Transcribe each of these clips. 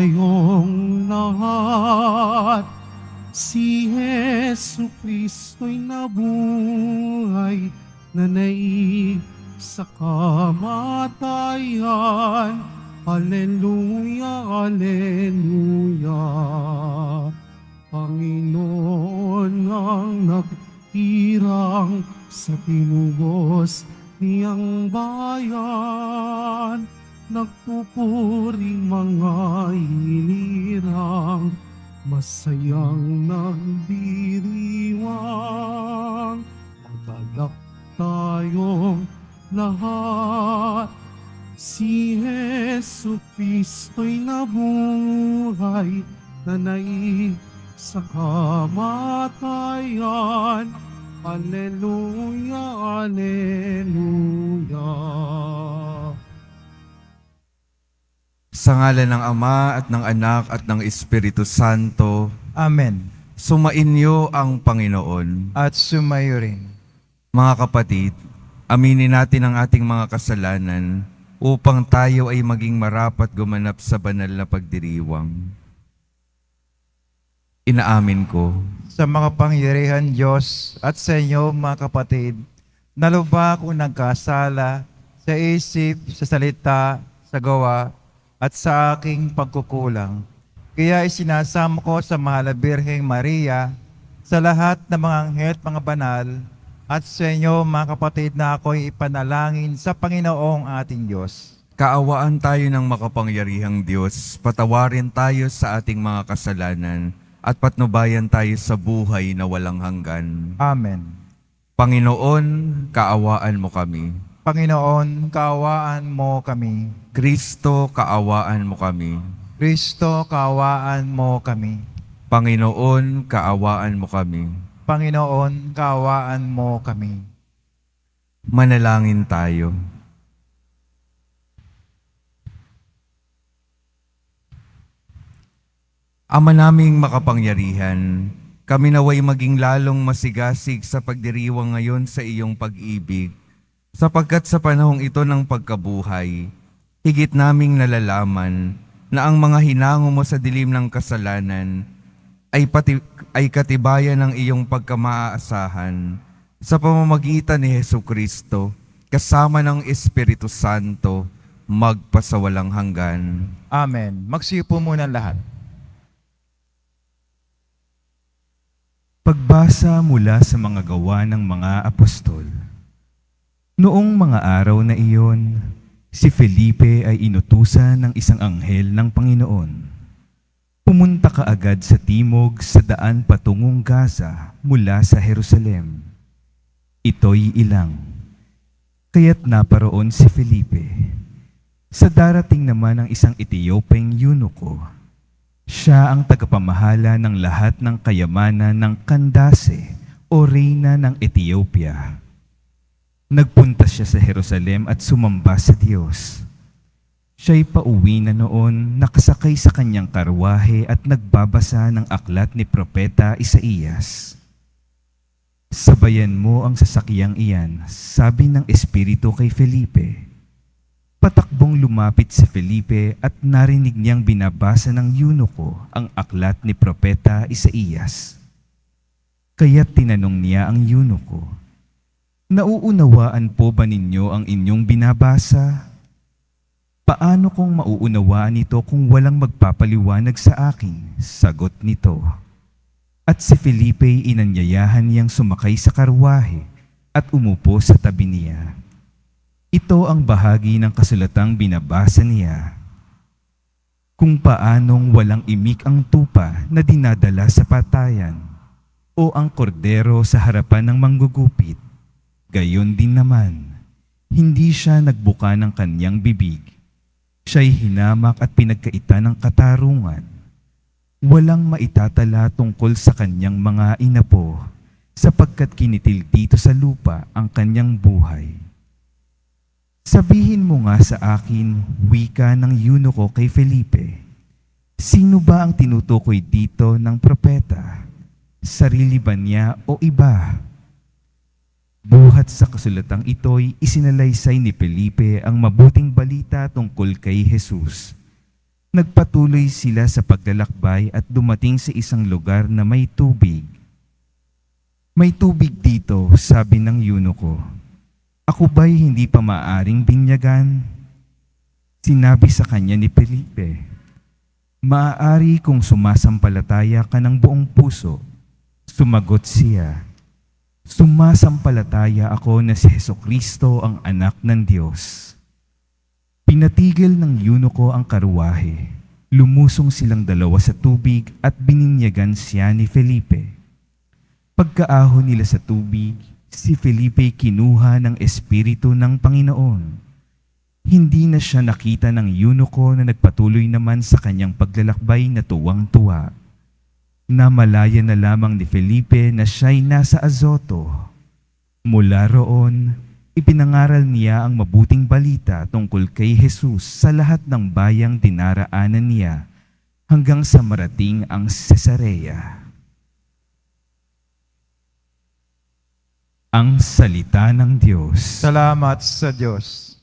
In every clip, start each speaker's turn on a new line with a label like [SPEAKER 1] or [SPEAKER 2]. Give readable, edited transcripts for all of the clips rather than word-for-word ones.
[SPEAKER 1] tayong lahat. Si Jesu Kristo'y nabuhay, nanaig sa kamatayan. Alleluia, Alleluia. Panginoon ang nagtirang sa tinubos niyang bayan. Nagpupuring mga hinirang, masayang nagdiriwang. Magalak tayong lahat. Si Jesu Kristo'y nabuhay, nanaig sa kamatayan. Alleluia, Alleluia.
[SPEAKER 2] Sa ngalan ng Ama at ng Anak at ng Espiritu Santo,
[SPEAKER 3] Amen.
[SPEAKER 2] sumainyo ang Panginoon.
[SPEAKER 3] At sumayo rin.
[SPEAKER 2] Mga kapatid, aminin natin ang ating mga kasalanan upang tayo ay maging marapat gumanap sa banal na pagdiriwang. Inaamin ko
[SPEAKER 3] Sa makapangyarihan Diyos at sa inyo mga kapatid, nalubha akong nagkasala sa isip, sa salita, sa gawa, at sa aking pagkukulang. Kaya isinasamo ko sa Mahal na Birheng Maria, sa lahat ng mga anghel at mga banal, at sa inyo mga kapatid na ako'y ipanalangin sa Panginoong ating Diyos.
[SPEAKER 2] kaawaan tayo ng makapangyarihang Diyos, patawarin tayo sa ating mga kasalanan, at patnubayan tayo sa buhay na walang hanggan.
[SPEAKER 3] Amen.
[SPEAKER 2] Panginoon, kaawaan mo kami.
[SPEAKER 3] Panginoon, kaawaan mo kami.
[SPEAKER 2] Kristo, kaawaan mo kami.
[SPEAKER 3] Kristo, kaawaan mo kami.
[SPEAKER 2] Panginoon, kaawaan mo kami.
[SPEAKER 3] Panginoon, kaawaan mo kami.
[SPEAKER 2] Manalangin tayo. Ama naming makapangyarihan, kami naway maging lalong masigasig sa pagdiriwang ngayon sa iyong pag-ibig, sapagkat sa panahong ito ng pagkabuhay, higit naming nalalaman na ang mga hinango mo sa dilim ng kasalanan ay katibayan ng iyong pagkamaaasahan sa pamamagitan ni Jesucristo, kasama ng Espiritu Santo, magpasawalang hanggan.
[SPEAKER 3] Amen. Magsiupo muna lahat.
[SPEAKER 4] Pagbasa mula sa mga gawa ng mga apostol. Noong mga araw na iyon, si Felipe ay inutusan ng isang anghel ng Panginoon. Pumunta kaagad sa timog sa daan patungong Gaza mula sa Jerusalem. Ito'y ilang. Kaya't naparoon si Felipe. Sa darating naman ng isang Etiopeng eunuko. Siya ang tagapamahala ng lahat ng kayamanan ng Candace o reyna ng Ethiopia. Nagpunta siya sa Jerusalem at sumamba sa Diyos. Siya'y pauwi na noon, nakasakay sa kanyang karwahe at nagbabasa ng aklat ni Propeta Isaías. Sabayan mo ang sasakyang iyan, sabi ng Espiritu kay Felipe. Patakbong lumapit si Felipe at narinig niyang binabasa ng eunuko ang aklat ni Propeta Isaías. Kaya't tinanong niya ang eunuko, "Nauunawaan po ba ninyo ang inyong binabasa? Paano kung mauunawaan ito kung walang magpapaliwanag sa akin?" Sagot nito. At si Felipe inanyayahan niyang sumakay sa karwahe at umupo sa tabi niya. Ito ang bahagi ng kasulatang binabasa niya. Kung paanong walang imik ang tupa na dinadala sa patayan o ang kordero sa harapan ng manggugupit, gayon din naman, hindi siya nagbuka ng kanyang bibig. Siya'y hinamak at pinagkaitan ng katarungan. Walang maitatala tungkol sa kanyang mga inapo sapagkat kinitil dito sa lupa ang kanyang buhay. Sabihin mo nga sa akin, wika ng eunuko kay Felipe, sino ba ang tinutukoy dito ng propeta? Sarili ba niya o iba? Buhat sa kasulatang ito'y isinalaysay ni Felipe ang mabuting balita tungkol kay Jesus. Nagpatuloy sila sa paglalakbay at dumating sa isang lugar na may tubig. May tubig dito, sabi ng eunuko. Ako ba'y hindi pa maaring binyagan? Sinabi sa kanya ni Felipe, maaari kung sumasampalataya ka ng buong puso. Sumagot siya, sumasampalataya ako na si Hesukristo ang anak ng Diyos. Pinatigil ng eunuko ang karuwahe. Lumusong silang dalawa sa tubig at bininyagan siya ni Felipe. Pagkaahon nila sa tubig, si Felipe kinuha ng Espiritu ng Panginoon. Hindi na siya nakita ng eunuko na nagpatuloy naman sa kanyang paglalakbay na tuwang-tuwa. Namalaya na lamang ni Felipe na siya'y nasa Azoto. Mula roon, ipinangaral niya ang mabuting balita tungkol kay Jesus sa lahat ng bayang dinaraanan niya hanggang sa marating ang Cesarea. Ang Salita ng Diyos.
[SPEAKER 3] Salamat sa Diyos.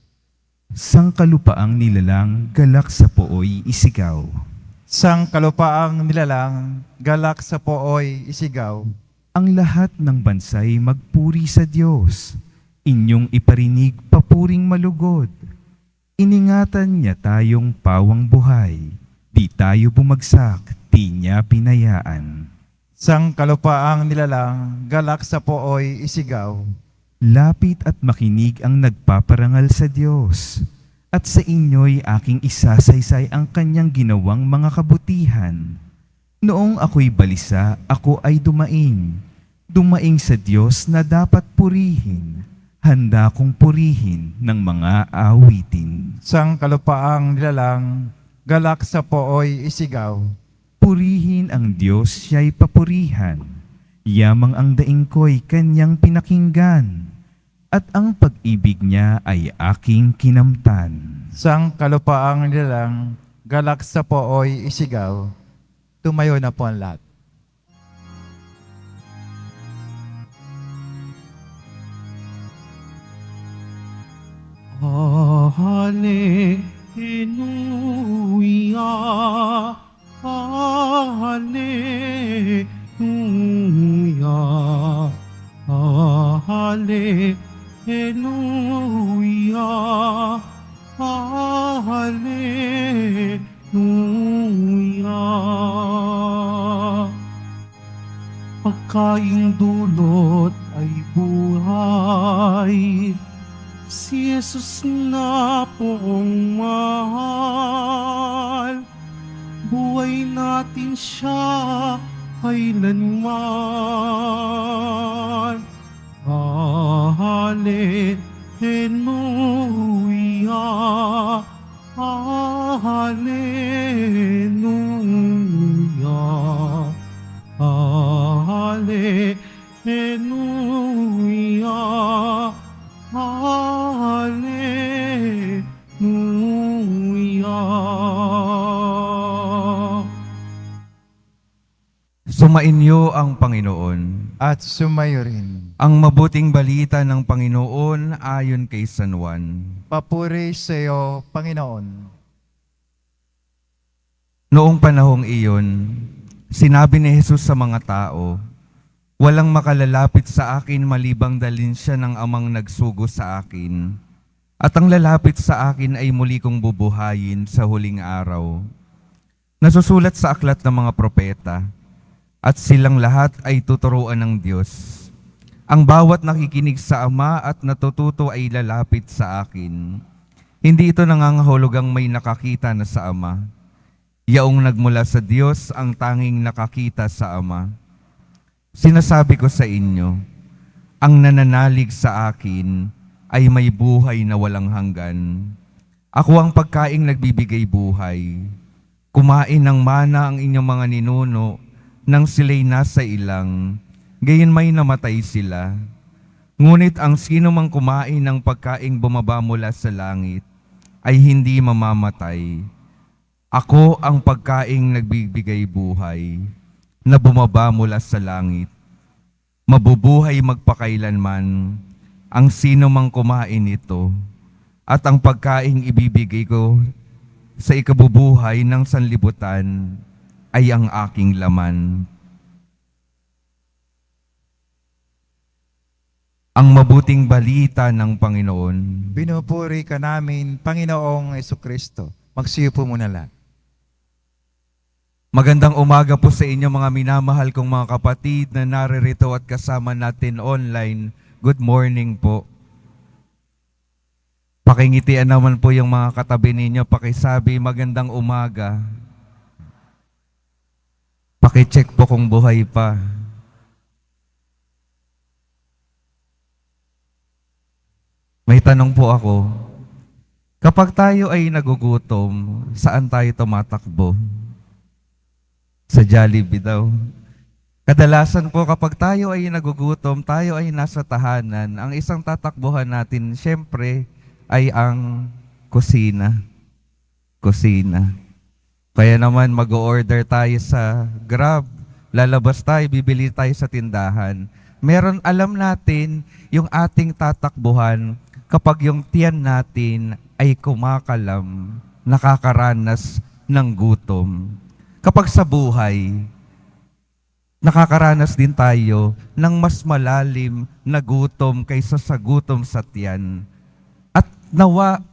[SPEAKER 4] Sangkalupaang nilalang, galak sa pooy isigaw.
[SPEAKER 3] Sang kalupaang nilalang, galak sa pooy isigaw.
[SPEAKER 4] Ang lahat ng bansay magpuri sa Diyos. Inyong iparinig papuring malugod. Iningatan niya tayong pawang buhay. Di tayo bumagsak, di niya pinayaan.
[SPEAKER 3] Sang kalupaang nilalang, galak sa pooy isigaw.
[SPEAKER 4] Lapit at makinig ang nagpaparangal sa Diyos. At sa inyo'y aking isasaysay ang kanyang ginawang mga kabutihan. Noong ako'y balisa, ako ay dumaing. Dumaing sa Diyos na dapat purihin. Handa kong purihin ng mga awitin.
[SPEAKER 3] Sang kalupaang nilalang, galak sa pooy isigaw.
[SPEAKER 4] Purihin ang Diyos, siya'y papurihan. Yamang ang daing ko'y kanyang pinakinggan. At ang pag-ibig niya ay aking kinamtan.
[SPEAKER 3] Sang kalupaang nilalang, galak sa pooy isigaw. Tumayo na po ang lahat.
[SPEAKER 1] Hallelujah, Hallelujah, Hallelujah, Hallelujah. Pagkaing dulot ay buhay, si Jesus na poong mahal. Buhay natin siya kailanman. Hallelujah, Hallelujah, Hallelujah, Hallelujah.
[SPEAKER 2] Sumainyo ang Panginoon.
[SPEAKER 3] At sumayo rin.
[SPEAKER 2] Ang mabuting balita ng Panginoon ayon kay San Juan.
[SPEAKER 3] Papuri sa iyo, Panginoon.
[SPEAKER 2] Noong panahong iyon, sinabi ni Jesus sa mga tao, walang makalalapit sa akin malibang dalhin siya ng amang nagsugo sa akin. At ang lalapit sa akin ay muli kong bubuhayin sa huling araw. Nasusulat sa aklat ng mga propeta, at silang lahat ay tuturuan ng Diyos. Ang bawat nakikinig sa Ama at natututo ay lalapit sa akin. Hindi ito nangangahulugang may nakakita na sa Ama. Yaong nagmula sa Diyos ang tanging nakakita sa Ama. Sinasabi ko sa inyo, ang nananalig sa akin ay may buhay na walang hanggan. Ako ang pagkaing nagbibigay buhay. Kumain ng mana ang inyong mga ninuno nang sila'y nasa ilang, gayon may namatay sila. Ngunit ang sino mang kumain ng pagkaing bumaba mula sa langit ay hindi mamamatay. Ako ang pagkaing nagbibigay buhay na bumaba mula sa langit. Mabubuhay magpakailanman ang sino mang kumain nito, at ang pagkaing ibibigay ko sa ikabubuhay ng sanlibutan ay ang aking laman. Ang mabuting balita ng Panginoon.
[SPEAKER 3] Pinupuri ka namin, Panginoong Jesucristo. Magsiyo po muna lang.
[SPEAKER 2] Magandang umaga po sa inyo mga minamahal kong mga kapatid na naririto at kasama natin online. Good morning po. Pakingitian naman po yung mga katabi ninyo, pakisabi magandang umaga. Pakicheck po kung buhay pa. May tanong po ako. Kapag tayo ay nagugutom, saan tayo tumatakbo? Sa Jollibee daw. Kadalasan po kapag tayo ay nagugutom, tayo ay nasa tahanan, ang isang tatakbuhan natin, syempre, ay ang kusina. Kusina. Kaya naman mag-order tayo sa Grab, lalabas tayo, bibili tayo sa tindahan. Meron, alam natin, yung ating tatakbuhan, kapag yung tiyan natin ay kumakalam, nakakaranas ng gutom. Kapag sa buhay, nakakaranas din tayo ng mas malalim na gutom kaysa sa gutom sa tiyan. At nawa,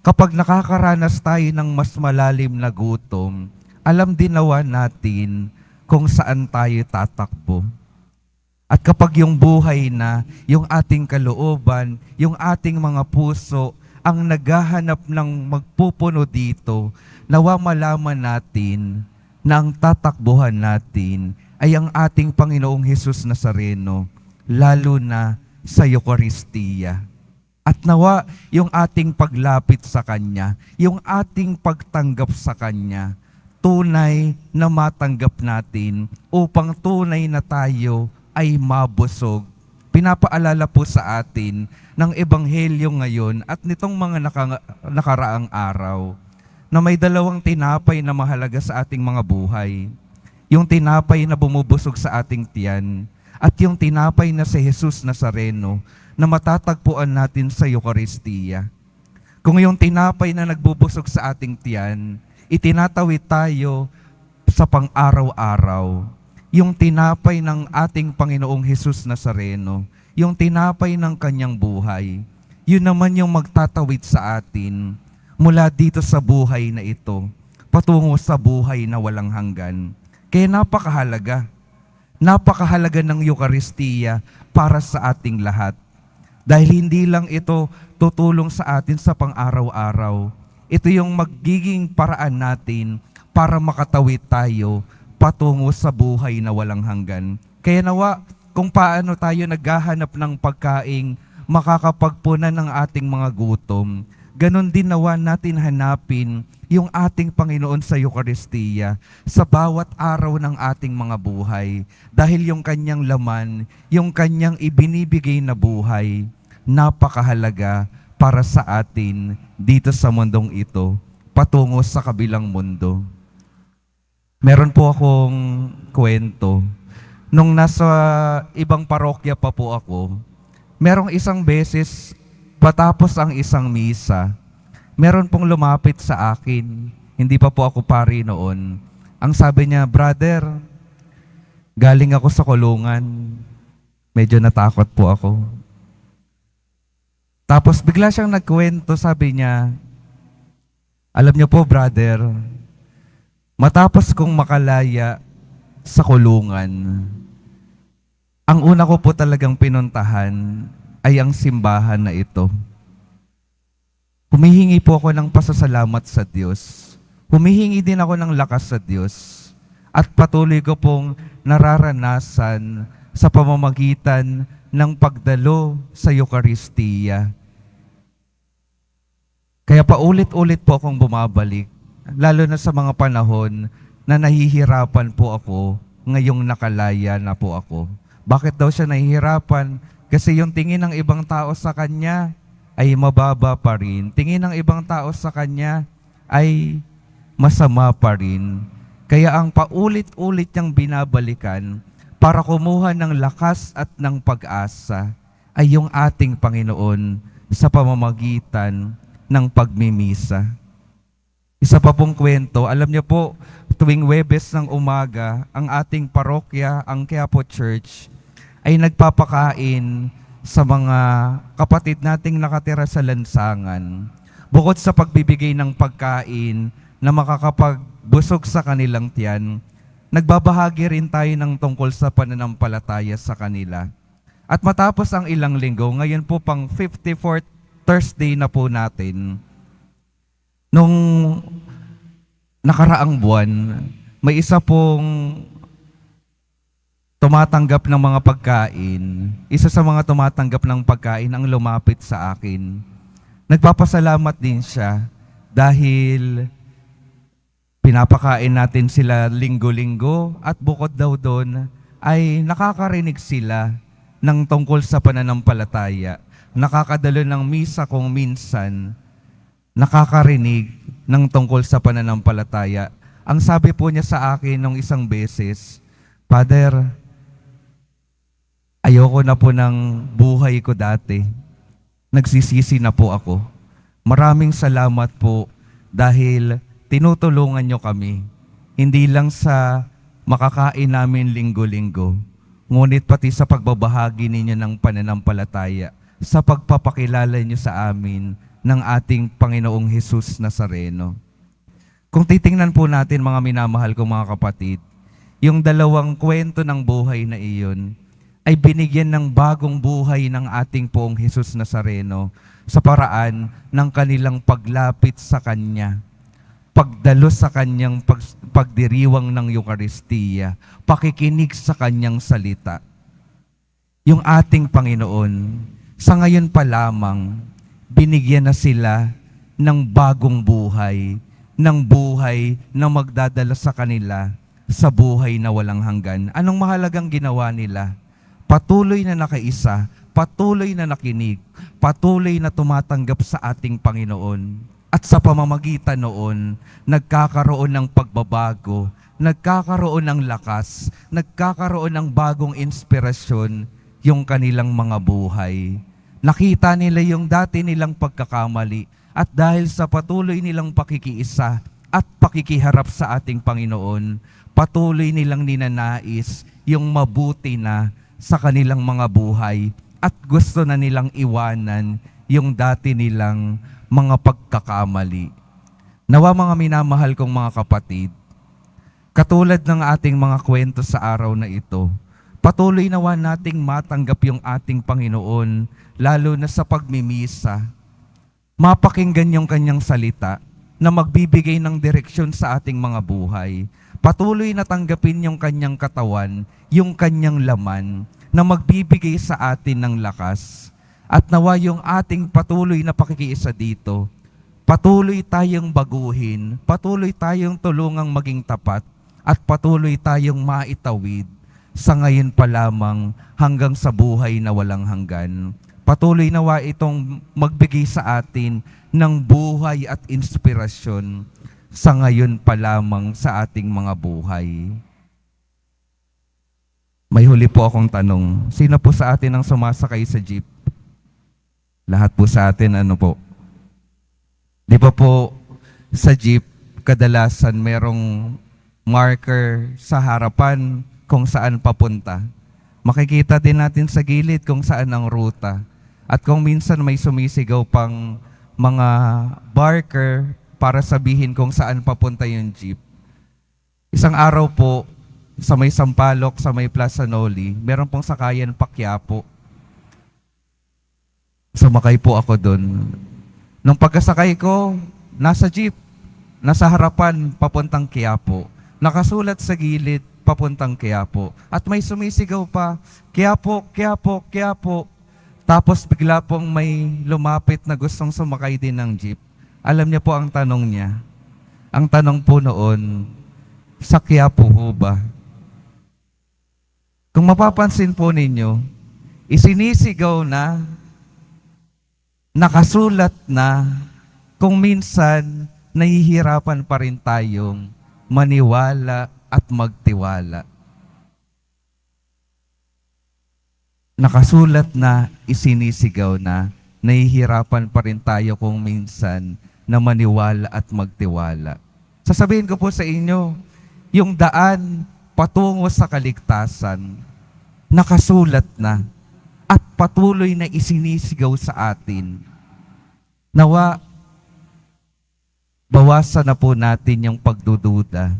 [SPEAKER 2] kapag nakakaranas tayo ng mas malalim na gutom, alam din nawa natin kung saan tayo tatakbo. At kapag yung buhay na, yung ating kalooban, yung ating mga puso, ang naghahanap ng magpupuno dito, nawa malaman natin na ang tatakbuhan natin ay ang ating Panginoong Hesus Nazareno, lalo na sa Eucharistia. At nawa yung ating paglapit sa Kanya, yung ating pagtanggap sa Kanya, tunay na matanggap natin upang tunay na tayo ay mabusog. Pinapaalala po sa atin ng Ebanghelyo ngayon at nitong mga nakaraang araw na may dalawang tinapay na mahalaga sa ating mga buhay. Yung tinapay na bumubusog sa ating tiyan at yung tinapay na si Hesus Nazareno na matatagpuan natin sa Eucharistia. Kung yung tinapay na nagbubusog sa ating tiyan, itinatawid tayo sa pang-araw-araw. Yung tinapay ng ating Panginoong Hesus Nazareno, yung tinapay ng kanyang buhay, yun naman yung magtatawid sa atin mula dito sa buhay na ito, patungo sa buhay na walang hanggan. Kaya napakahalaga ng Eucharistia para sa ating lahat. Dahil hindi lang ito tutulong sa atin sa pang-araw-araw. Ito yung magiging paraan natin para makatawid tayo patungo sa buhay na walang hanggan. Kaya nawa, kung paano tayo naghahanap ng pagkaing makakapagpunan ng ating mga gutom, ganon din nawa natin hanapin yung ating Panginoon sa Eucharistia sa bawat araw ng ating mga buhay. Dahil yung kanyang laman, yung kanyang ibinibigay na buhay, napakahalaga para sa atin dito sa mundong ito, patungo sa kabilang mundo. Meron po akong kwento. Nung nasa ibang parokya pa po ako, merong isang beses, patapos ang isang misa, meron pong lumapit sa akin. Hindi pa po ako pari noon. Ang sabi niya, "Brother, galing ako sa kulungan." Medyo natakot po ako. Tapos bigla siyang nagkwento, sabi niya, "Alam niyo po, brother, matapos kong makalaya sa kulungan, ang una ko po talagang pinuntahan ay ang simbahan na ito. Humihingi po ako ng pasasalamat sa Diyos. Humihingi din ako ng lakas sa Diyos. At patuloy ko pong nararanasan sa pamamagitan ng pagdalo sa Eucharistia. Kaya paulit-ulit po akong bumabalik, lalo na sa mga panahon na nahihirapan po ako, ngayong nakalaya na po ako. Bakit daw siya nahihirapan? Kasi yung tingin ng ibang tao sa kanya ay mababa pa rin. Tingin ng ibang tao sa kanya ay masama pa rin. Kaya ang paulit-ulit niyang binabalikan para kumuha ng lakas at ng pag-asa ay yung ating Panginoon sa pamamagitan ng pagmimisa. Isa pa pong kwento, alam niyo po, tuwing Webes ng umaga, ang ating parokya, ang Quiapo Church, ay nagpapakain sa mga kapatid nating nakatira sa lansangan. Bukod sa pagbibigay ng pagkain na makakapagbusog sa kanilang tiyan, nagbabahagi rin tayo ng tungkol sa pananampalataya sa kanila. At matapos ang ilang linggo, ngayon po pang 54th Thursday na po natin, nung nakaraang buwan, may isa pong tumatanggap ng mga pagkain. Isa sa mga tumatanggap ng pagkain ang lumapit sa akin. Nagpapasalamat din siya dahil pinapakain natin sila linggo-linggo at bukod daw doon ay nakakarinig sila ng tungkol sa pananampalataya. Nakakadalo ng misa kung minsan nakakarinig ng tungkol sa pananampalataya. Ang sabi po niya sa akin nung isang beses, Father, ayoko na po ng buhay ko dati. Nagsisisi na po ako. Maraming salamat po dahil tinutulungan niyo kami. Hindi lang sa makakain namin linggo-linggo, ngunit pati sa pagbabahagi ninyo ng pananampalataya, sa pagpapakilala niyo sa amin ng ating Panginoong Hesus Nazareno. Kung titingnan po natin mga minamahal kong mga kapatid, yung dalawang kwento ng buhay na iyon ay binigyan ng bagong buhay ng ating Poong Hesus Nazareno sa paraan ng kanilang paglapit sa Kanya, pagdalo sa Kanyang pagdiriwang ng Eucharistia, pakikinig sa Kanyang salita. Yung ating Panginoon, sa ngayon pa lamang, binigyan na sila ng bagong buhay, ng buhay na magdadala sa kanila sa buhay na walang hanggan. Anong mahalagang ginawa nila? Patuloy na nakaisa, patuloy na nakinig, patuloy na tumatanggap sa ating Panginoon. At sa pamamagitan noon, nagkakaroon ng pagbabago, nagkakaroon ng lakas, nagkakaroon ng bagong inspirasyon yung kanilang mga buhay. Nakita nila yung dati nilang pagkakamali at dahil sa patuloy nilang pakikiisa at pakikiharap sa ating Panginoon, patuloy nilang ninanais yung mabuti na sa kanilang mga buhay at gusto na nilang iwanan yung dati nilang mga pagkakamali. Nawa mga minamahal kong mga kapatid, katulad ng ating mga kwento sa araw na ito, patuloy nawa nating matanggap yung ating Panginoon, lalo na sa pagmimisa. Mapakinggan yung Kanyang salita na magbibigay ng direksyon sa ating mga buhay. Patuloy na tanggapin yung Kanyang katawan, yung Kanyang laman, na magbibigay sa atin ng lakas. At nawa yung ating patuloy na pakikiisa dito, patuloy tayong baguhin, patuloy tayong tulungang maging tapat, at patuloy tayong maitawid sa ngayon pa lamang hanggang sa buhay na walang hanggan. Patuloy nawa itong magbigay sa atin ng buhay at inspirasyon sa ngayon pa lamang sa ating mga buhay. May huli po akong tanong. Sino po sa atin ang sumasakay sa jeep? Lahat po sa atin, ano po? Di ba po sa jeep, kadalasan merong marker sa harapan kung saan papunta. Makikita din natin sa gilid kung saan ang ruta. At kung minsan may sumisigaw pang mga barker para sabihin kung saan papunta yung jeep. Isang araw po, sa may Sampaloc, sa may Plaza Noli, meron pong sakayan pa Quiapo. Sumakay po ako doon. Nung pagkasakay ko, nasa jeep, nasa harapan, papuntang Quiapo. Nakasulat sa gilid, papuntang Quiapo. At may sumisigaw pa, Quiapo, Quiapo, Quiapo. Tapos bigla pong may lumapit na gustong sumakay din ng jeep. Alam niya po ang tanong niya. Ang tanong po noon, sa Quiapo ho ba? Kung mapapansin po ninyo, isinisigaw na, nakasulat na, kung minsan nahihirapan pa rin tayong maniwala at magtiwala. Nakasulat na, isinisigaw na, nahihirapan pa rin tayo kung minsan na maniwala at magtiwala. Sasabihin ko po sa inyo, yung daan patungo sa kaligtasan, nakasulat na at patuloy na isinisigaw sa atin. Nawa, bawasan na po natin yung pagdududa.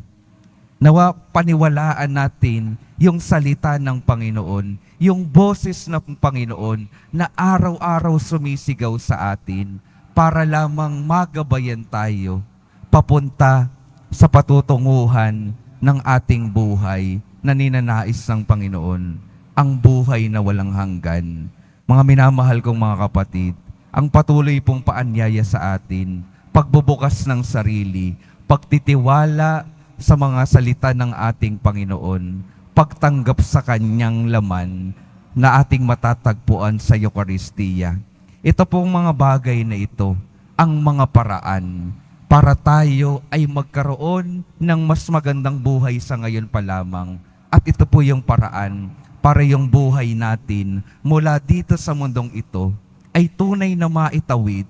[SPEAKER 2] Nawa, paniwalaan natin yung salita ng Panginoon, yung boses ng Panginoon na araw-araw sumisigaw sa atin para lamang magabayan tayo papunta sa patutunguhan ng ating buhay na ninanais ng Panginoon, ang buhay na walang hanggan. Mga minamahal kong mga kapatid, ang patuloy pong paanyaya sa atin, pagbubukas ng sarili, pagtitiwala sa mga salita ng ating Panginoon, pagtanggap sa Kanyang laman na ating matatagpuan sa Eucharistia. Ito pong mga bagay na ito, ang mga paraan para tayo ay magkaroon ng mas magandang buhay sa ngayon pa lamang. At ito po yung paraan para yung buhay natin mula dito sa mundong ito ay tunay na maitawid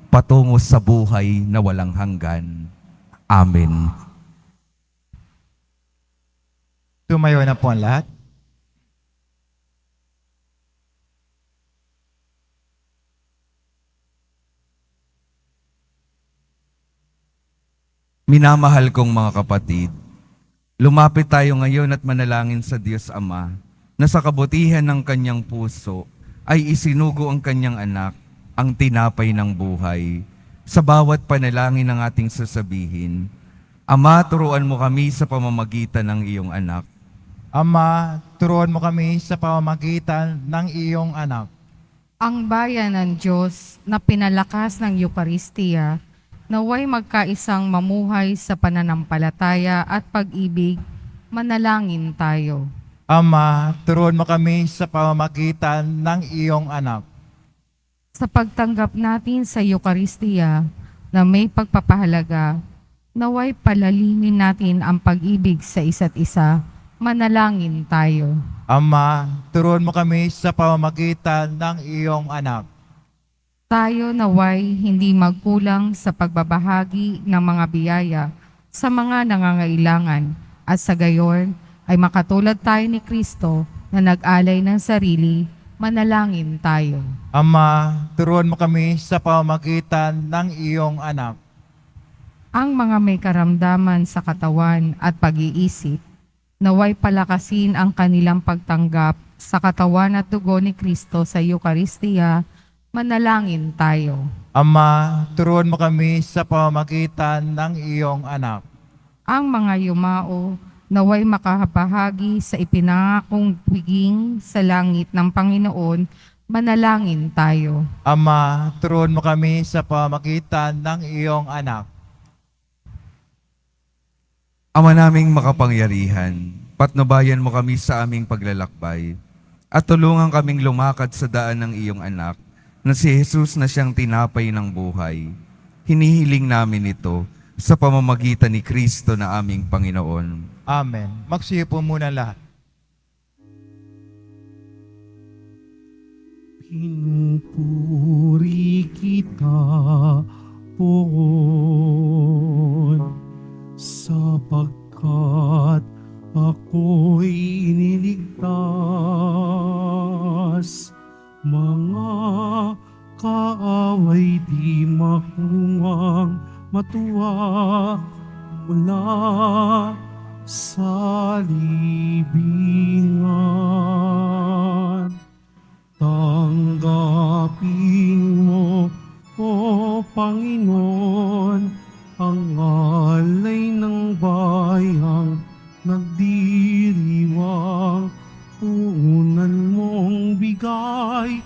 [SPEAKER 2] patungo sa buhay na walang hanggan. Amen.
[SPEAKER 3] Tumayo na po ang lahat.
[SPEAKER 2] Minamahal kong mga kapatid, lumapit tayo ngayon at manalangin sa Diyos Ama na sa kabutihan ng kanyang puso ay isinugo ang kanyang anak, ang tinapay ng buhay. Sa bawat panalangin ng ating sasabihin, Ama, turuan mo kami sa pamamagitan ng iyong anak.
[SPEAKER 3] Ama, turuan mo kami sa pamamagitan ng iyong anak.
[SPEAKER 5] Ang bayan ng Diyos na pinalakas ng Eucharistia, naway magkaisang mamuhay sa pananampalataya at pag-ibig, manalangin tayo.
[SPEAKER 3] Ama, turuan mo kami sa pamamagitan ng iyong anak.
[SPEAKER 5] Sa pagtanggap natin sa Eucharistia na may pagpapahalaga, naway palalimin natin ang pag-ibig sa isa't isa, manalangin tayo.
[SPEAKER 3] Ama, turuan mo kami sa pamamagitan ng iyong anak.
[SPEAKER 5] Tayo naway hindi magkulang sa pagbabahagi ng mga biyaya sa mga nangangailangan at sa gayon ay makatulad tayo ni Kristo na nag-alay ng sarili, manalangin tayo.
[SPEAKER 3] Ama, turuan mo kami sa pamamagitan ng iyong anak.
[SPEAKER 5] Ang mga may karamdaman sa katawan at pag-iisip, naway palakasin ang kanilang pagtanggap sa katawan at dugo ni Kristo sa Eucharistia, manalangin tayo.
[SPEAKER 3] Ama, turuan mo kami sa pamamagitan ng iyong anak.
[SPEAKER 5] Ang mga yumao, naway makahapahagi sa ipinangakong piging sa langit ng Panginoon, manalangin tayo.
[SPEAKER 3] Ama, turuan mo kami sa pamamagitan ng iyong anak.
[SPEAKER 2] Ama naming makapangyarihan, patnubayan mo kami sa aming paglalakbay at tulungan kaming lumakad sa daan ng iyong anak na si Jesus na siyang tinapay ng buhay. Hinihiling namin ito sa pamamagitan ni Kristo na aming Panginoon.
[SPEAKER 3] Amen. Magsiyo po muna lahat.
[SPEAKER 1] Pinupuri kita, Poon, sapagkat ako'y iniligtas. Mga kaaway di makuwang matuwa mula sa libingan. Tanggapin mo, O Panginoon, ang alay ng bayang nagdiriwang. Punan mong bigay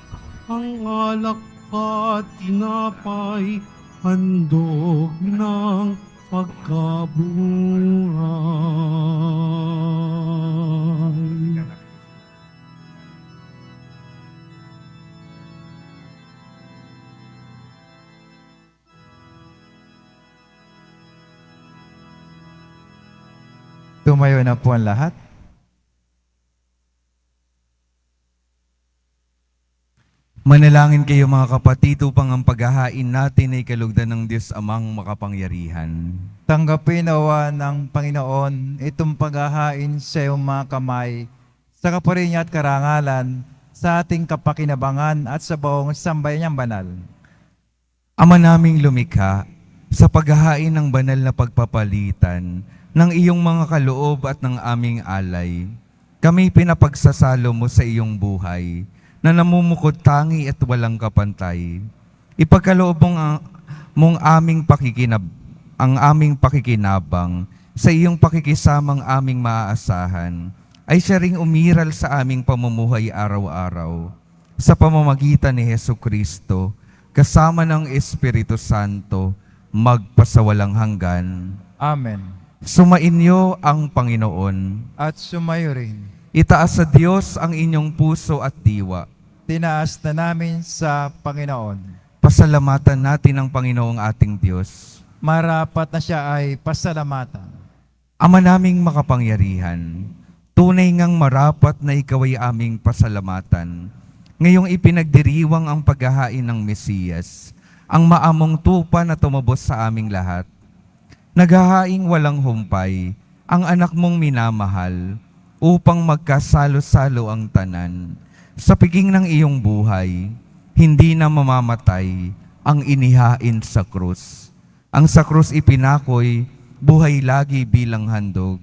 [SPEAKER 1] ang alak at tinapay, handog ng pagkabuhay.
[SPEAKER 3] Tumayo na po ang lahat.
[SPEAKER 2] Manalangin Manalangin kayo mga kapatid upang ang paghahain natin ay kalugdan ng Diyos Amang makapangyarihan.
[SPEAKER 3] Tanggapin nawa ng Panginoon itong paghahain sa iyong mga kamay, sa kapurinya at karangalan, sa ating kapakinabangan at sa buong sambayan niyang banal.
[SPEAKER 2] Ama naming lumikha, sa paghahain ng banal na pagpapalitan ng iyong mga kaloob at ng aming alay, kami pinapagsasalo mo sa iyong buhay na namumukod tangi at walang kapantay. Ipagkaloob mong ang aming pakikinabang sa iyong pakikisamang aming maaasahan ay siya ring umiral sa aming pamumuhay araw-araw sa pamamagitan ni Hesukristo kasama ng Espiritu Santo magpasawalang hanggan.
[SPEAKER 3] Amen.
[SPEAKER 2] Sumainyo ang Panginoon.
[SPEAKER 3] At sumayo rin.
[SPEAKER 2] Itaas sa Diyos ang inyong puso at diwa.
[SPEAKER 3] Tinaas na namin sa Panginoon.
[SPEAKER 2] Pasalamatan natin ang Panginoong ating Diyos.
[SPEAKER 3] Marapat na siya ay pasalamatan.
[SPEAKER 2] Ama naming makapangyarihan, tunay ngang marapat na ikaw ay aming pasalamatan. Ngayong ipinagdiriwang ang paghahain ng Mesiyas, ang maamong tupa na tumubos sa aming lahat. Naghahaing walang humpay, ang anak mong minamahal, upang magkasalo-salo ang tanan. Sa piging ng iyong buhay, hindi na mamamatay ang inihain sa krus. Ang sa krus ipinakoy, buhay lagi bilang handog.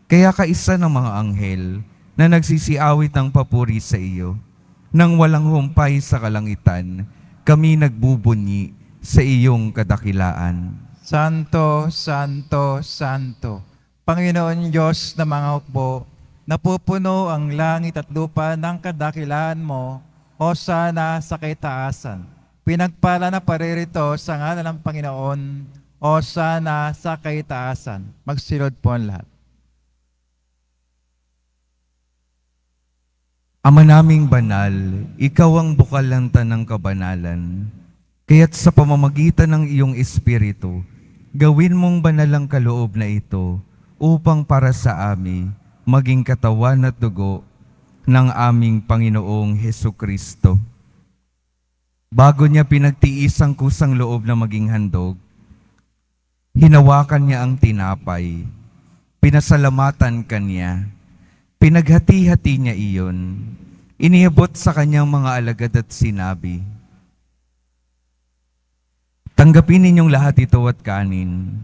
[SPEAKER 2] Kaya kaisa ng mga anghel na nagsisiawit ng papuri sa iyo, nang walang humpay sa kalangitan, kami nagbubunyi sa iyong kadakilaan.
[SPEAKER 3] Santo, Santo, Santo, Panginoon Diyos na mga hukbo, napupuno ang langit at lupa ng kadakilaan mo, Hosana sa kaitaasan. Pinagpala na paririto sa ngalan ng Panginoon, Hosana sa kaitaasan. Magsilod po ang lahat.
[SPEAKER 2] Ama naming banal, ikaw ang bukal ng tanang kabanalan. Kaya't sa pamamagitan ng iyong Espiritu, gawin mong banal ang kaloob na ito upang para sa amin maging katawan at dugo ng aming Panginoong Hesukristo. Bago niya pinagtiis ang kusang loob na maging handog, hinawakan niya ang tinapay, pinasalamatan kanya, pinaghati-hati niya iyon, iniabot sa kanyang mga alagad at sinabi, "Tanggapin ninyong lahat ito at kanin.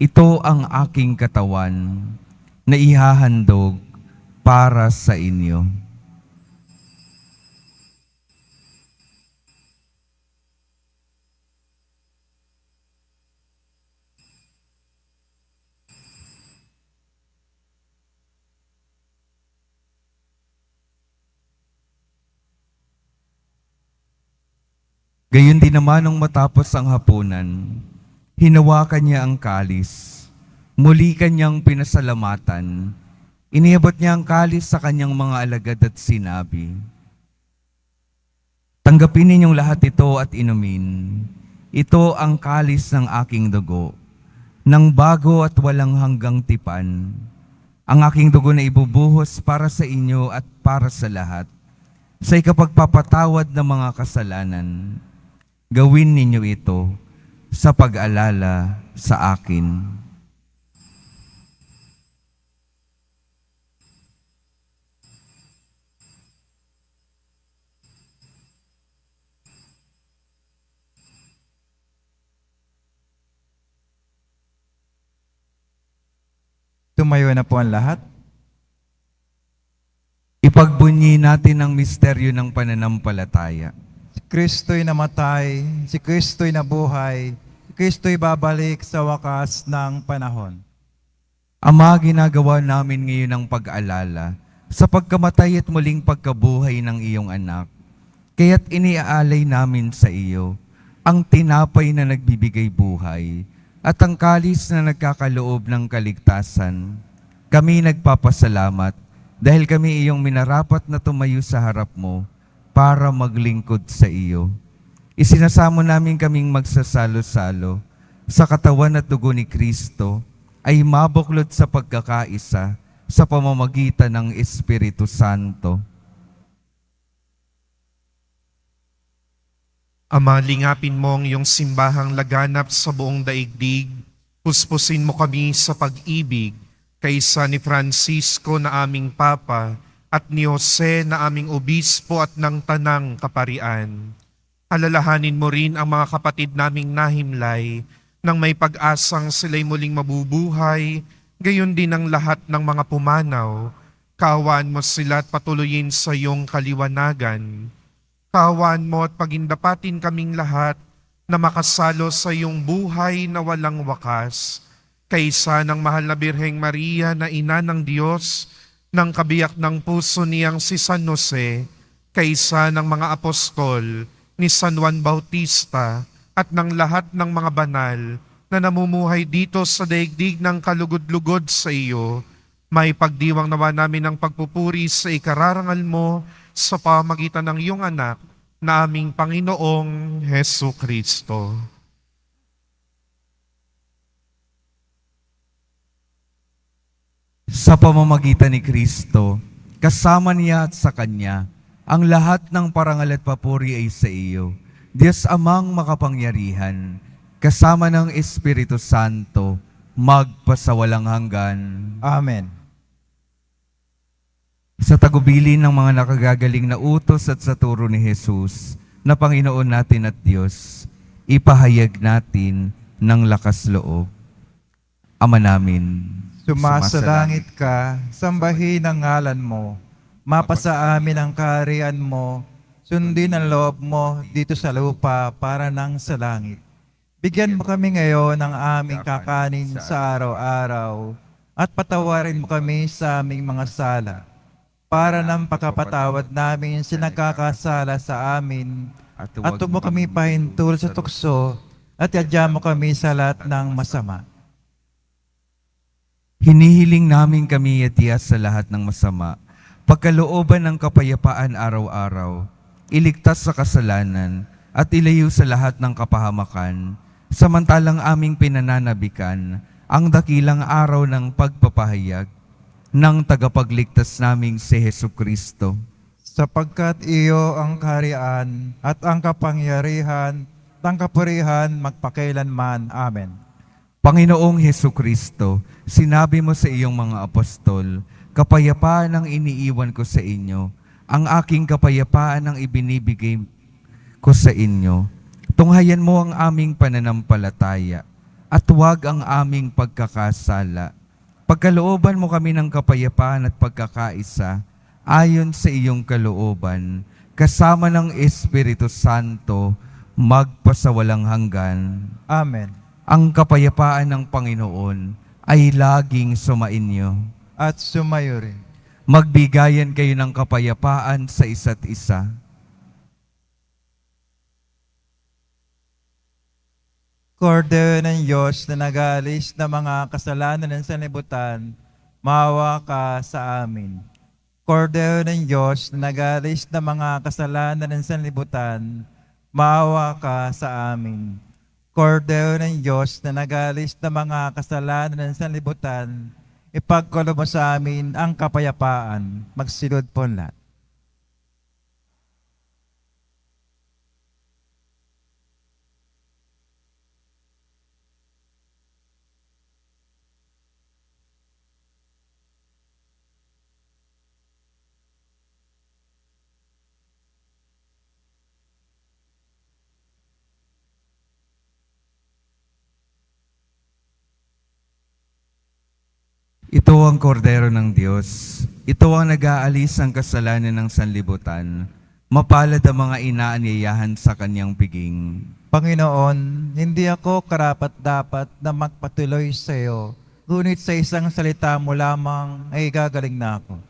[SPEAKER 2] Ito ang aking katawan na ihahandog para sa inyo." Gayon din naman nung matapos ang hapunan, hinawakan niya ang kalis, muli kanyang pinasalamatan, iniabot niya ang kalis sa kanyang mga alagad at sinabi, "Tanggapin ninyong lahat ito at inumin. Ito ang kalis ng aking dugo, ng bago at walang hanggang tipan. Ang aking dugo na ibubuhos para sa inyo at para sa lahat, sa ikapagpapatawad ng mga kasalanan. Gawin ninyo ito sa pag-alala sa akin."
[SPEAKER 3] Tumayo na po ang lahat.
[SPEAKER 2] Ipagbunyi natin ang misteryo ng pananampalataya.
[SPEAKER 3] Si Kristo'y namatay, si Kristo'y nabuhay, si Kristo'y babalik sa wakas ng panahon.
[SPEAKER 2] Ama, ginagawa namin ngayon ang pag-alala sa pagkamatay at muling pagkabuhay ng iyong anak. Kaya't iniaalay namin sa iyo ang tinapay na nagbibigay buhay at ang kalis na nagkakaloob ng kaligtasan. Kami nagpapasalamat dahil kami iyong minarapat na tumayo sa harap mo para maglingkod sa iyo. Isinasamo namin kaming magsasalo-salo sa katawan at dugo ni Kristo ay mabuklod sa pagkakaisa sa pamamagitan ng Espiritu Santo.
[SPEAKER 1] Ama, lingapin mo ang iyong simbahang laganap sa buong daigdig. Puspusin mo kami sa pag-ibig kaysa ni Francisco na aming Papa at ni Jose na aming Obispo at ng Tanang Kaparian. Alalahanin mo rin ang mga kapatid naming nahimlay nang may pag-asang sila'y muling mabubuhay, gayon din ang lahat ng mga pumanaw. Kaawaan mo sila at patuloyin sa iyong kaliwanagan. Kaawaan mo at pagindapatin kaming lahat na makasalo sa iyong buhay na walang wakas, kaysa ng mahal na Birheng Maria na ina ng Diyos, ng kabiyak ng puso niyang si San Jose, kaysa ng mga apostol ni San Juan Bautista, at ng lahat ng mga banal na namumuhay dito sa daigdig ng kalugod-lugod sa iyo. May pagdiwang nawa namin ang pagpupuri sa ikararangal mo sa pamagitan ng iyong anak na aming Panginoong Hesu Kristo.
[SPEAKER 2] Sa pamamagitan ni Kristo, kasama niya at sa Kanya, ang lahat ng parangal at papuri ay sa iyo, Diyos Amang makapangyarihan, kasama ng Espiritu Santo, magpasawalang hanggan.
[SPEAKER 3] Amen.
[SPEAKER 2] Sa tagubilin ng mga nakagagaling na utos at sa turo ni Jesus, na Panginoon natin at Diyos, ipahayag natin ng lakas loob. Ama namin,
[SPEAKER 3] Sumasalangit ka, sambahin ang ngalan mo. Mapasa amin ang kaharian mo. Sundin ang loob mo dito sa lupa para nang sa langit. Bigyan mo kami ngayon ng aming kakanin sa araw-araw at patawarin mo kami sa aming mga sala para nang pagkapatawad namin sa nagkakasala sa amin at huwag mo kami pahintul sa tukso at yadya mo kami sa lahat ng masama.
[SPEAKER 2] hinihiling namin kami yatiya sa lahat ng masama, pagkalooban ng kapayapaan araw-araw, iligtas sa kasalanan at ilayo sa lahat ng kapahamakan, samantalang aming pinananabikan ang dakilang araw ng pagpapahayag ng tagapagligtas naming si Hesu Kristo.
[SPEAKER 3] Sapagkat iyo ang kaharian at ang kapangyarihan at ang kapurihan magpakailanman. Amen.
[SPEAKER 2] Panginoong Hesu Kristo, sinabi mo sa iyong mga apostol, kapayapaan ang iniiwan ko sa inyo, ang aking kapayapaan ang ibinibigay ko sa inyo. Tunghayan mo ang aming pananampalataya at huwag ang aming pagkakasala. Pagkalooban mo kami ng kapayapaan at pagkakaisa ayon sa iyong kalooban, kasama ng Espiritu Santo, magpasawalang hanggan.
[SPEAKER 3] Amen.
[SPEAKER 2] Ang kapayapaan ng Panginoon ay laging sumainyo.
[SPEAKER 3] At sumayo rin.
[SPEAKER 2] Magbigayan kayo ng kapayapaan sa isa't isa.
[SPEAKER 3] Kordero ng Diyos na nag-aalis ng mga kasalanan ng sanlibutan, maawa ka sa amin. Kordero ng Diyos na nag-aalis ng mga kasalanan ng sanlibutan, maawa ka sa amin. Kordero ng Diyos na nag-aalis ng mga kasalanan ng sanlibutan, ipagkaloob mo sa amin ang kapayapaan. Magsilod po lahat.
[SPEAKER 2] Ito ang kordero ng Diyos. Ito ang nag-aalis ang kasalanan ng sanlibutan. Mapalad ang mga inaanyayahan sa kanyang piging.
[SPEAKER 3] Panginoon, hindi ako karapat-dapat na magpatuloy sa iyo, ngunit sa isang salita mo lamang ay gagaling na ako.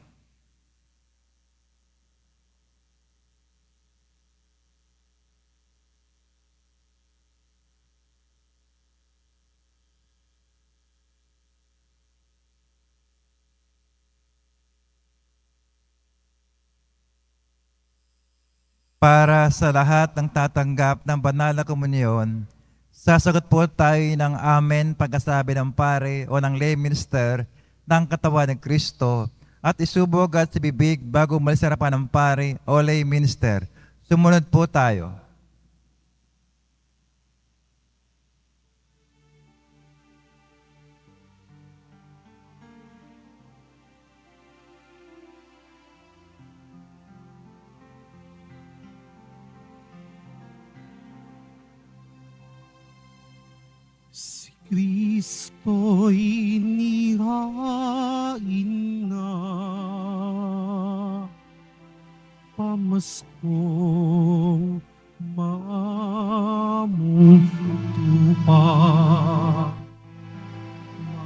[SPEAKER 3] Para sa lahat ng tatanggap ng banal na komunyon, sasagot po tayo ng amen pagkasabi ng pare o ng lay minister ng katawan ng Kristo at isubog at sa bibig bago umalis sa harapan ng pare o lay minister. Sumunod po tayo.
[SPEAKER 1] Kristo'y nirain na, pamaskong mamutupa.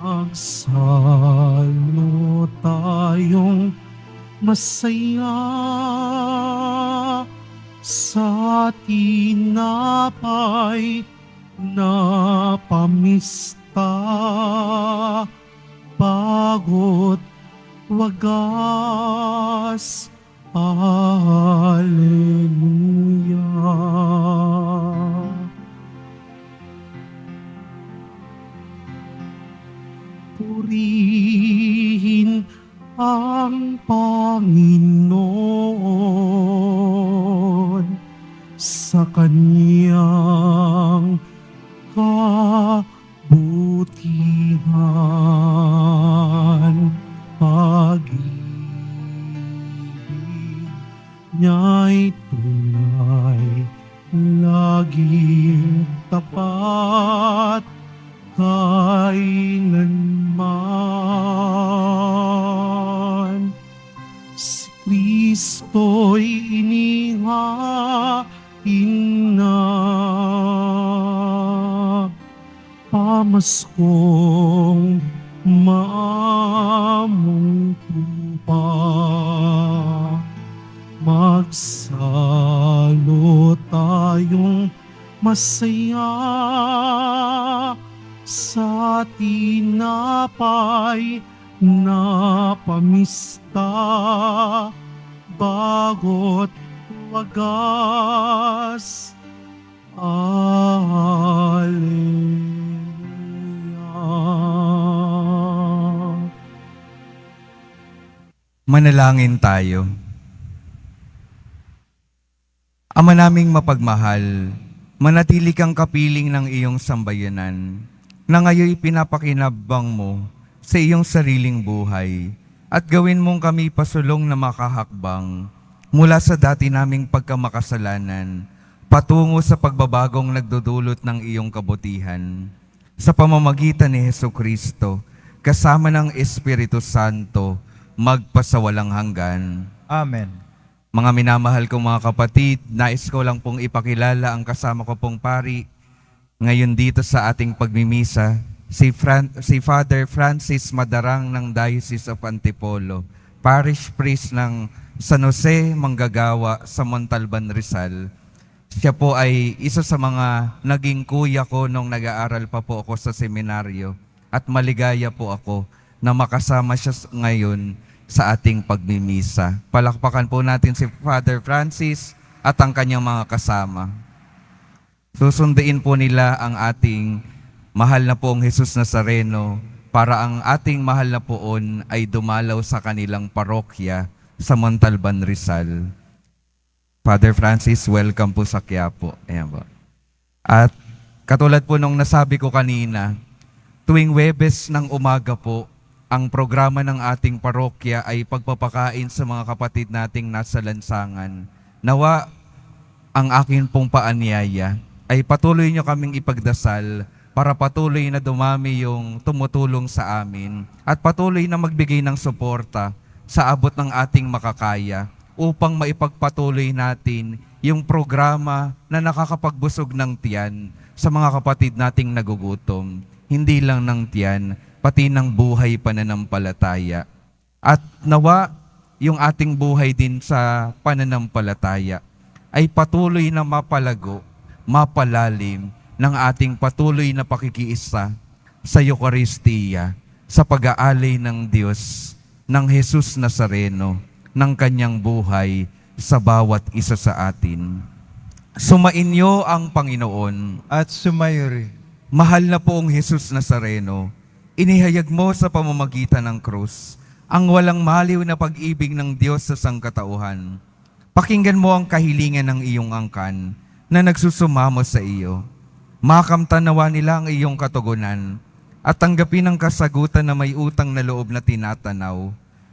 [SPEAKER 1] Magsalo tayong masaya sa tinapay na pamista, bago't wagas. Hallelujah. Purihin ang Panginoon sa Kanyang kabutihan. Pag-ibig niya'y tunay, laging tapat, kailanman. Si Kristo'y inihain na, pamaskong mamutupa. Magsalo tayong masaya sa tinapay na pamista, bago't wagas. Hallelujah.
[SPEAKER 2] Manalangin tayo. Ama naming mapagmahal, manatili kang kapiling ng iyong sambayanan na ngayon pinapakinabang mo sa iyong sariling buhay at gawin mong kami pasulong na makahakbang mula sa dati naming pagkamakasalanan patungo sa pagbabagong nagdudulot ng iyong kabutihan. Sa pamamagitan ni Hesukristo, kasama ng Espiritu Santo, magpasawalang hanggan.
[SPEAKER 3] Amen.
[SPEAKER 2] Mga minamahal kong mga kapatid, nais ko lang pong ipakilala ang kasama ko pong pari ngayon dito sa ating pagmimisa, si Father Francis Madarang ng Diocese of Antipolo, Parish Priest ng San Jose, Manggagawa sa Montalban, Rizal. Siya po ay isa sa mga naging kuya ko nung nag-aaral pa po ako sa seminaryo at maligaya po ako na makasama siya ngayon sa ating pagmimisa. Palakpakan po natin si Father Francis at ang kanyang mga kasama. Susunduin po nila ang ating mahal na poong Jesus Nazareno para ang ating mahal na poon ay dumalaw sa kanilang parokya sa Montalban, Rizal. Father Francis, welcome po sa Quiapo. Ayan po. At katulad po nung nasabi ko kanina, tuwing Huwebes ng umaga po, ang programa ng ating parokya ay pagpapakain sa mga kapatid nating nasa lansangan. Nawa ang akin pong paanyaya ay patuloy nyo kaming ipagdasal para patuloy na dumami yung tumutulong sa amin at patuloy na magbigay ng suporta sa abot ng ating makakaya upang maipagpatuloy natin yung programa na nakakapagbusog ng tiyan sa mga kapatid nating nagugutom. Hindi lang ng tiyan, pati ng buhay pananampalataya. At nawa yung ating buhay din sa pananampalataya ay patuloy na mapalago, mapalalim ng ating patuloy na pakikiisa sa Eucharistia, sa pag-aalay ng Diyos, ng Jesus Nazareno, ng kanyang buhay sa bawat isa sa atin. Sumainyo ang Panginoon.
[SPEAKER 3] At sumayo rin.
[SPEAKER 2] Mahal na poong Jesus Nazareno, inihayag mo sa pamamagitan ng krus ang walang maliw na pag-ibig ng Diyos sa sangkatauhan. Pakinggan mo ang kahilingan ng iyong angkan na nagsusumamo sa iyo. Makamtanawa nila ang iyong katugunan at tanggapin ang kasagutan na may utang na loob na tinatanaw.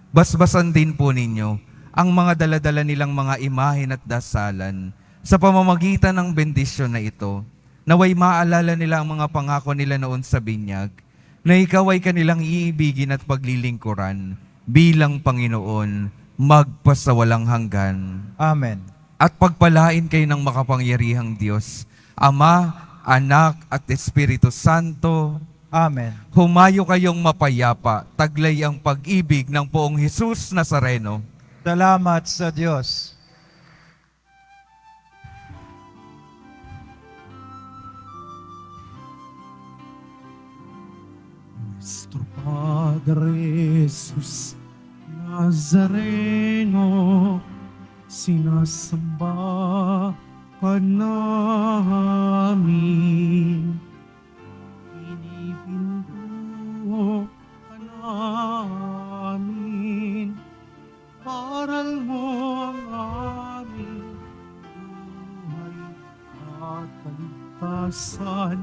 [SPEAKER 2] Basbasan din po ninyo ang mga daladala nilang mga imahen at dasalan sa pamamagitan ng bendisyon na ito, Naway maalala nila ang mga pangako nila noon sa binyag, na ikaw ay kanilang iibigin at paglilingkuran bilang Panginoon magpasawalang hanggan.
[SPEAKER 3] Amen.
[SPEAKER 2] At pagpalain kayo ng makapangyarihang Diyos, Ama, Anak at Espiritu Santo.
[SPEAKER 3] Amen.
[SPEAKER 2] Humayo kayong mapayapa, taglay ang pag-ibig ng Poong Jesus Nazareno.
[SPEAKER 3] Salamat sa Diyos.
[SPEAKER 1] Nuestro Padre Jesus Nazareno, sinasamba ka namin. Pinipinto ka namin. Paral mo ang aming buhay at kaligtasan.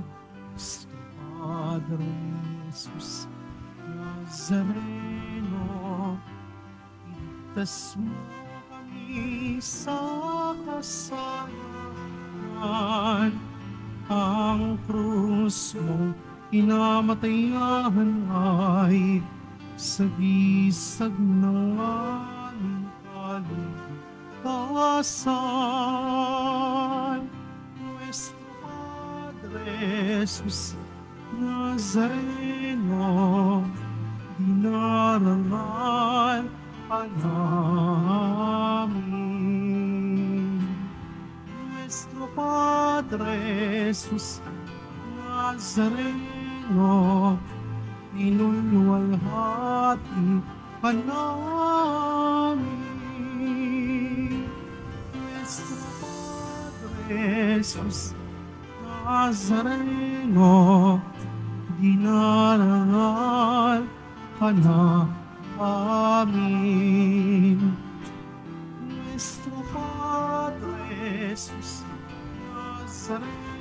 [SPEAKER 1] Nuestro Padre Jesus Nazareno, iligtas mo kami sa kasalanan. Ang krus mong kinamatayan ay sagisag ng aming kaligtasan. Nuestro Padre Jesus Nazareno, dinarangal ka namin. Nuestro Padre Jesus Nazareno, inulwalhati ka namin. Nuestro Padre Jesus Nazareno, dinarangal ka namin. Nuestro Padre Jesus Nazareno,